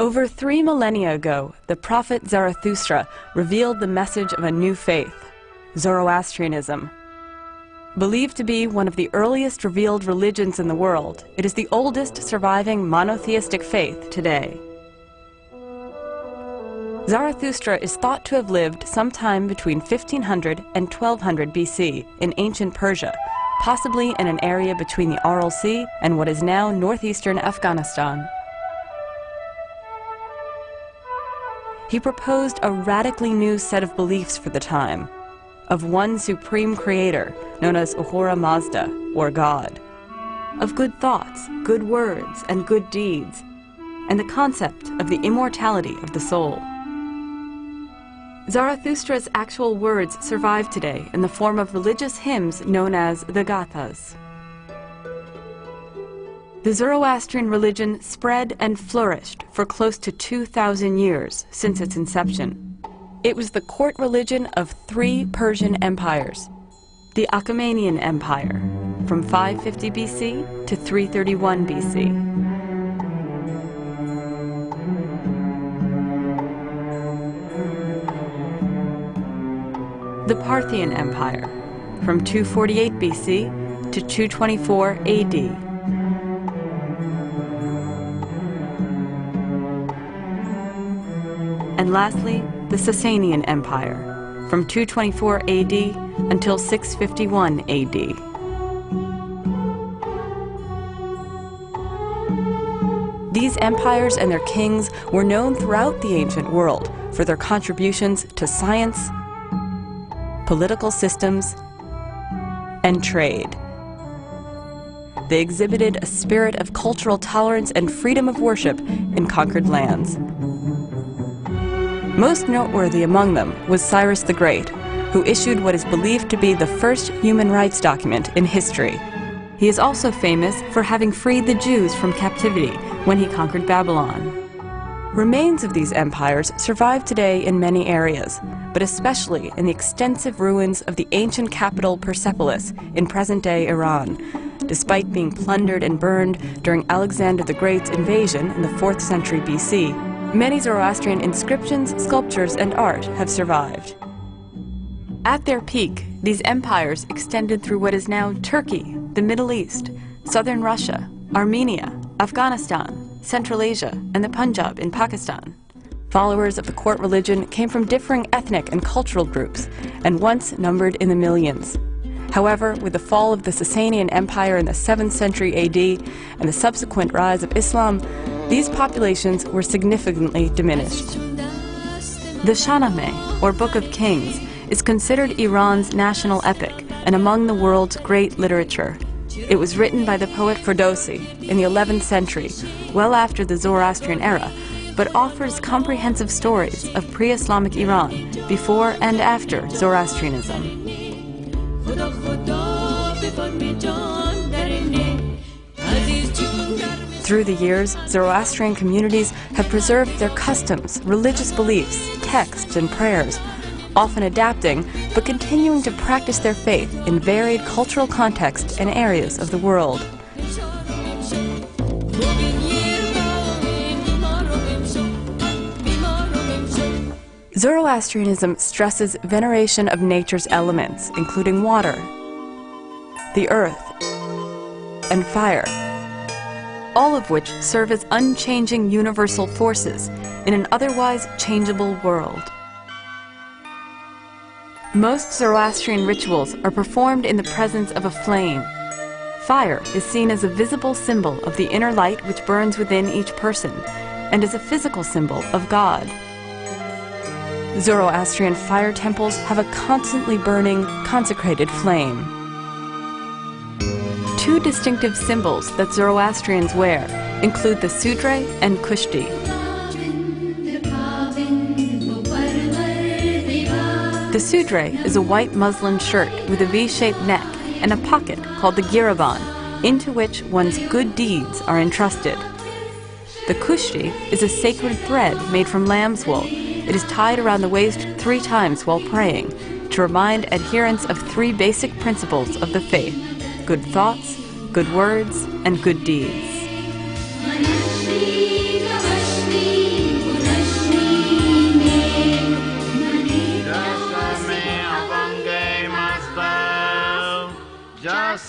Over 3 millennia ago, the prophet Zarathustra revealed the message of a new faith, Zoroastrianism. Believed to be one of the earliest revealed religions in the world, it is the oldest surviving monotheistic faith today. Zarathustra is thought to have lived sometime between 1500 and 1200 BC in ancient Persia, possibly in an area between the Aral Sea and what is now northeastern Afghanistan. He proposed a radically new set of beliefs for the time, of one supreme creator known as Ahura Mazda, or God, of good thoughts, good words, and good deeds, and the concept of the immortality of the soul. Zarathustra's actual words survive today in the form of religious hymns known as the Gathas. The Zoroastrian religion spread and flourished for close to 2,000 years since its inception. It was the court religion of 3 Persian empires: the Achaemenian Empire, from 550 BC to 331 BC. The Parthian Empire, from 248 BC to 224 AD. And lastly, the Sasanian Empire, from 224 AD until 651 AD. These empires and their kings were known throughout the ancient world for their contributions to science, political systems, and trade. They exhibited a spirit of cultural tolerance and freedom of worship in conquered lands. Most noteworthy among them was Cyrus the Great, who issued what is believed to be the first human rights document in history. He is also famous for having freed the Jews from captivity when he conquered Babylon. Remains of these empires survive today in many areas, but especially in the extensive ruins of the ancient capital Persepolis in present-day Iran, despite being plundered and burned during Alexander the Great's invasion in the 4th century BC. Many Zoroastrian inscriptions, sculptures, and art have survived. At their peak, these empires extended through what is now Turkey, the Middle East, southern Russia, Armenia, Afghanistan, Central Asia, and the Punjab in Pakistan. Followers of the court religion came from differing ethnic and cultural groups, and once numbered in the millions. However, with the fall of the Sasanian Empire in the 7th century AD and the subsequent rise of Islam, these populations were significantly diminished. The Shahnameh, or Book of Kings, is considered Iran's national epic and among the world's great literature. It was written by the poet Ferdowsi in the 11th century, well after the Zoroastrian era, but offers comprehensive stories of pre-Islamic Iran before and after Zoroastrianism. Through the years, Zoroastrian communities have preserved their customs, religious beliefs, texts, and prayers, often adapting but continuing to practice their faith in varied cultural contexts and areas of the world. Zoroastrianism stresses veneration of nature's elements, including water, the earth, and fire, all of which serve as unchanging universal forces in an otherwise changeable world. Most Zoroastrian rituals are performed in the presence of a flame. Fire is seen as a visible symbol of the inner light which burns within each person, and as a physical symbol of God. Zoroastrian fire temples have a constantly burning, consecrated flame. 2 distinctive symbols that Zoroastrians wear include the sudre and kushti. The sudre is a white muslin shirt with a V-shaped neck and a pocket called the giraban, into which one's good deeds are entrusted. The kushti is a sacred thread made from lamb's wool. It is tied around the waist 3 times while praying to remind adherents of 3 basic principles of the faith: good thoughts, good words, and good deeds.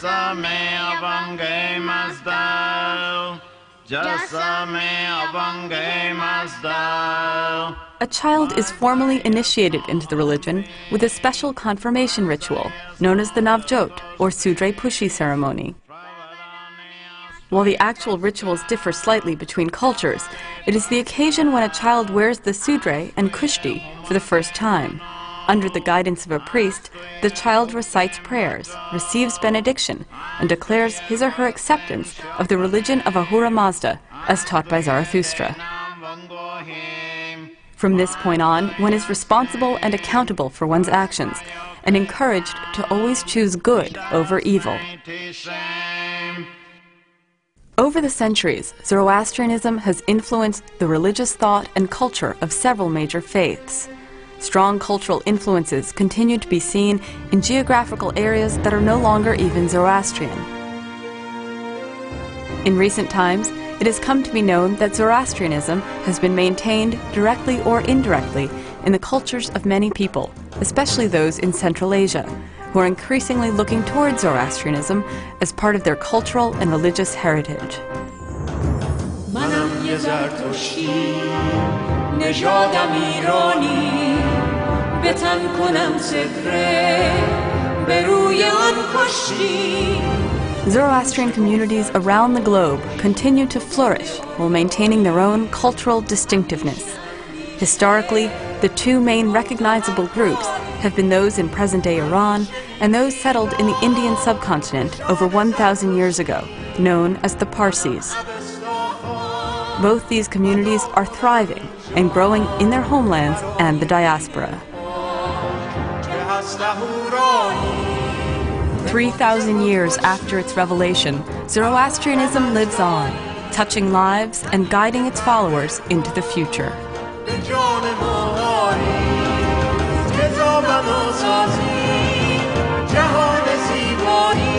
A child is formally initiated into the religion with a special confirmation ritual known as the Navjot, or Sudre Pushi ceremony. While the actual rituals differ slightly between cultures, it is the occasion when a child wears the Sudre and Kushti for the first time. Under the guidance of a priest, the child recites prayers, receives benediction, and declares his or her acceptance of the religion of Ahura Mazda, as taught by Zarathustra. From this point on, one is responsible and accountable for one's actions, and encouraged to always choose good over evil. Over the centuries, Zoroastrianism has influenced the religious thought and culture of several major faiths. Strong cultural influences continue to be seen in geographical areas that are no longer even Zoroastrian. In recent times, it has come to be known that Zoroastrianism has been maintained directly or indirectly in the cultures of many people, especially those in Central Asia, who are increasingly looking towards Zoroastrianism as part of their cultural and religious heritage. Zoroastrian communities around the globe continue to flourish while maintaining their own cultural distinctiveness. Historically, the two main recognizable groups have been those in present-day Iran and those settled in the Indian subcontinent over 1,000 years ago, known as the Parsis. Both these communities are thriving and growing in their homelands and the diaspora. 3,000 years after its revelation, Zoroastrianism lives on, touching lives and guiding its followers into the future. جهان زیبایی